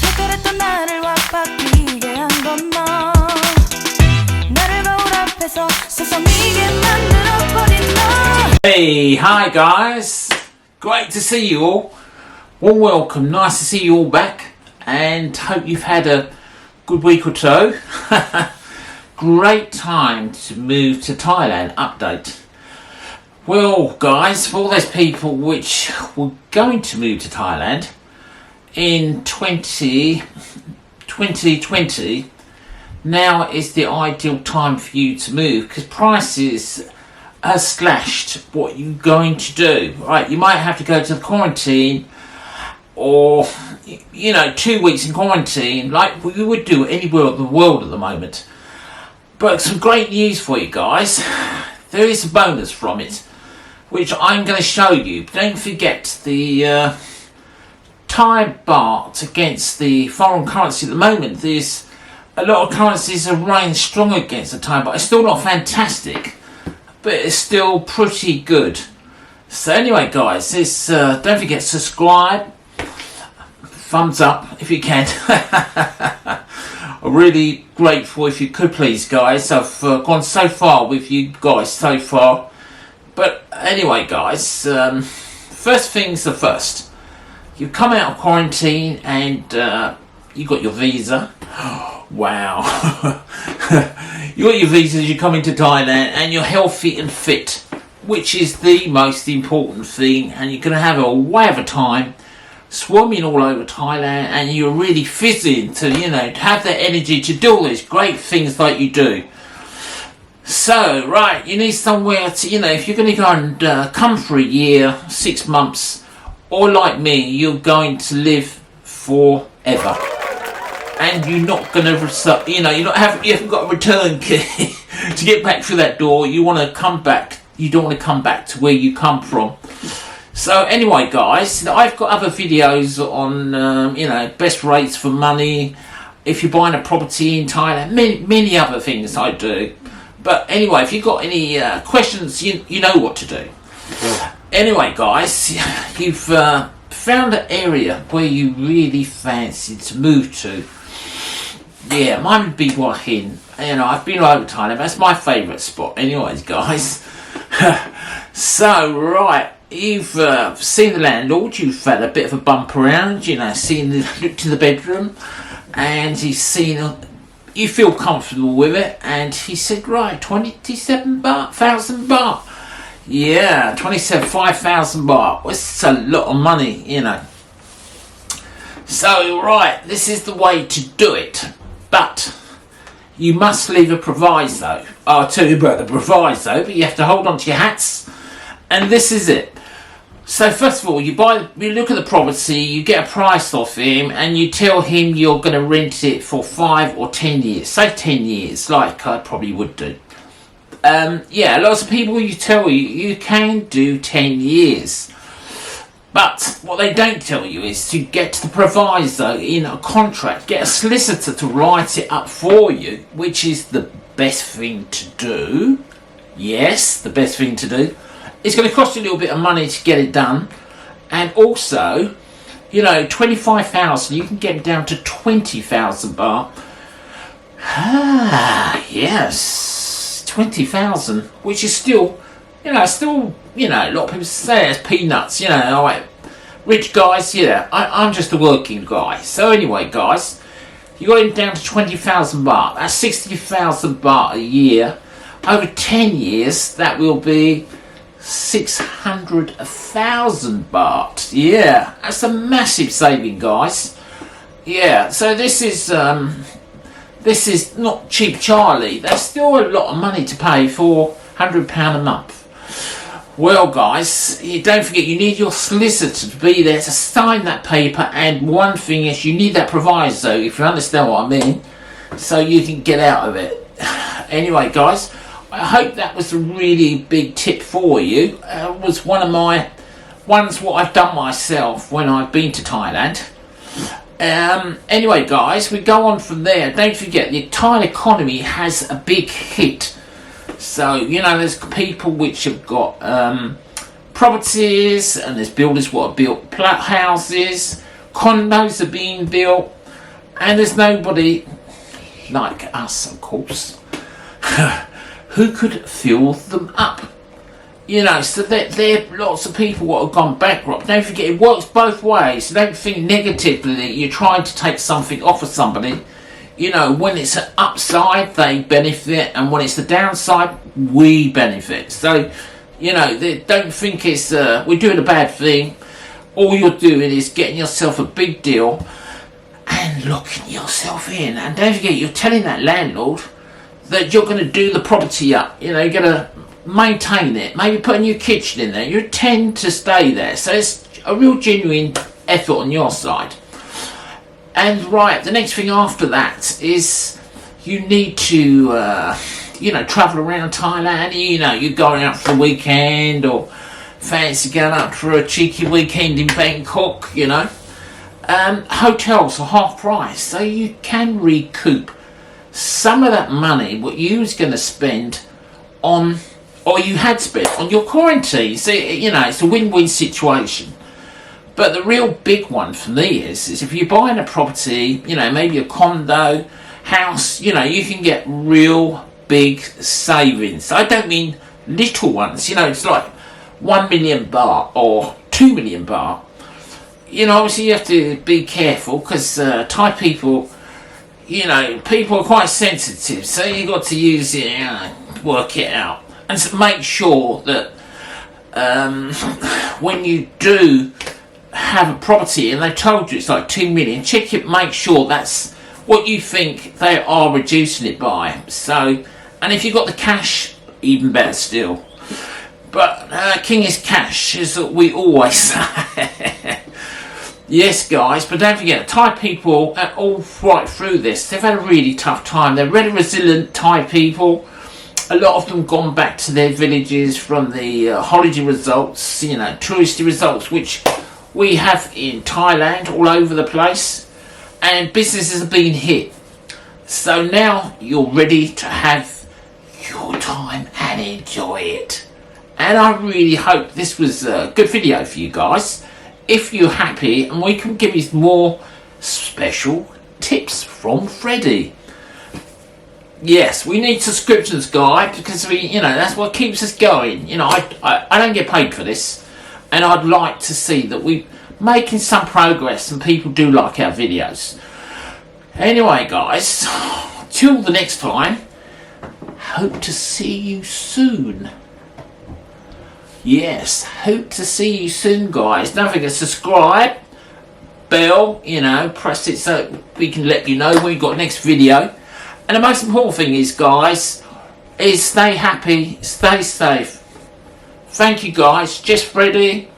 특별했던 나를 와바뀌게 한 건 너. 나를 거울 앞에서 세상이게 만들어버린 너. Hey, hi guys, great to see you all. Warm welcome, nice to see you all back, and hope you've had a good week or two. Great time to move to Thailand update. Well guys, for all those people which were going to move to Thailand in 2020, now is the ideal time for you to move, because prices are slashed what you're going to do. Right, you might have to go to the quarantine, or 2 weeks in quarantine like we would do anywhere in the world at the moment. But some great news for you guys. There is a bonus from it, which I'm going to show you. Don't forget the Thai baht against the foreign currency at the moment. There's a lot of currencies are running strong against the Thai baht. It's still not fantastic, but it's still pretty good. So anyway guys, this don't forget to subscribe, thumbs up if you can. I'm really grateful if you could please guys. I've gone so far with you guys so far. But anyway guys, first things the first. You come out of quarantine and you got your visa. Wow. You got your visa, you come into Thailand and you're healthy and fit, which is the most important thing, and you're going to have a way of a time swarming all over Thailand, and you're really fizzing to have that energy to do all these great things like you do. So right, you need somewhere to, if you're going to go and come for a year, 6 months, or like me, you're going to live forever, and you're not going to you haven't got a return key to get back through that door. You want to come back, you don't want to come back to where you come from. So anyway guys, I've got other videos on best rates for money, if you're buying a property in Thailand, many other things I do. But anyway, if you've got any questions, you know what to do. Anyway guys, you've found an area where you really fancy to move to. Yeah, mine would be Wahin. I've been all over Thailand, that's my favourite spot. Anyways guys, so right. You've seen the landlord, you've had a bit of a bump around, looked in the bedroom, and he's seen, you feel comfortable with it, and he said, right, 27,000 baht. Yeah, 5,000 baht. It's a lot of money, So, right, this is the way to do it, but you must leave a proviso. I'll tell you about the proviso, but you have to hold on to your hats. And this is it. So first of all, you look at the property, you get a price off him, and you tell him you're going to rent it for 5 or 10 years. Say 10 years, like I probably would do. Lots of people you tell you can do 10 years. But what they don't tell you is to get the proviso in a contract. Get a solicitor to write it up for you, which is the best thing to do. Yes, the best thing to do. It's going to cost you a little bit of money to get it done, and also, 25,000, you can get it down to 20,000 baht. Yes, 20,000, which is still, a lot of people say it's peanuts, like rich guys, I'm just a working guy. So anyway, guys, you got it down to 20,000 baht. That's 60,000 baht a year. Over 10 years, that will be 600,000 baht. Yeah, that's a massive saving, guys. Yeah, so this is not cheap Charlie. There's still a lot of money to pay for £100 a month. Well guys, don't forget you need your solicitor to be there to sign that paper, and one thing is you need that proviso, if you understand what I mean, so you can get out of it. Anyway guys, I hope that was a really big tip for you. It was one of my ones what I've done myself when I've been to Thailand. Anyway guys, we go on from there. Don't forget the Thai economy has a big hit. So there's people which have got properties, and there's builders what have built houses, condos are being built, and there's nobody like us, of course, who could fill them up. You know, so there are lots of people what have gone bankrupt. Don't forget, it works both ways. Don't think negatively that you're trying to take something off of somebody. You know, when it's an upside, they benefit, and when it's the downside, we benefit. So, you know, don't think it's we're doing a bad thing. All you're doing is getting yourself a big deal and locking yourself in. And don't forget, you're telling that landlord that you're going to do the property up. You know, you're going to maintain it, maybe put a new kitchen in there. You tend to stay there, so it's a real genuine effort on your side. And right, the next thing after that is you need to you know, travel around Thailand. You know, you're going out for a weekend, or fancy going out for a cheeky weekend in Bangkok. You know, hotels are half price, so you can recoup some of that money what you was going to spend on, or you had spent on your quarantine. So, you know, it's a win-win situation. But the real big one for me is if you're buying a property, you know, maybe a condo, house, you know, you can get real big savings. I don't mean little ones, you know, it's like 1 million baht or 2 million baht. You know, obviously you have to be careful, because Thai people, you know, people are quite sensitive, so you've got to use it, you know, work it out. And so make sure that when you do have a property and they told you it's like 2 million, check it, make sure that's what you think they are reducing it by. So, and if you've got the cash, even better still. But king is cash, as we always say. Yes, guys, but don't forget, Thai people are all right through this. They've had a really tough time. They're really resilient Thai people. A lot of them gone back to their villages from the holiday results, you know, touristy results, which we have in Thailand all over the place, and businesses have been hit. So now you're ready to have your time and enjoy it. And I really hope this was a good video for you guys. If you're happy, and we can give you more special tips from Freddie. Yes, we need subscriptions, guys, because we, you know, that's what keeps us going. You know, I don't get paid for this, and I'd like to see that we're making some progress and people do like our videos. Anyway, guys, till the next time, hope to see you soon. Yes, hope to see you soon, guys. Don't forget to subscribe, bell, you know, press it so we can let you know when we've got next video. And the most important thing is, guys, is stay happy, stay safe. Thank you, guys. Just Freddie.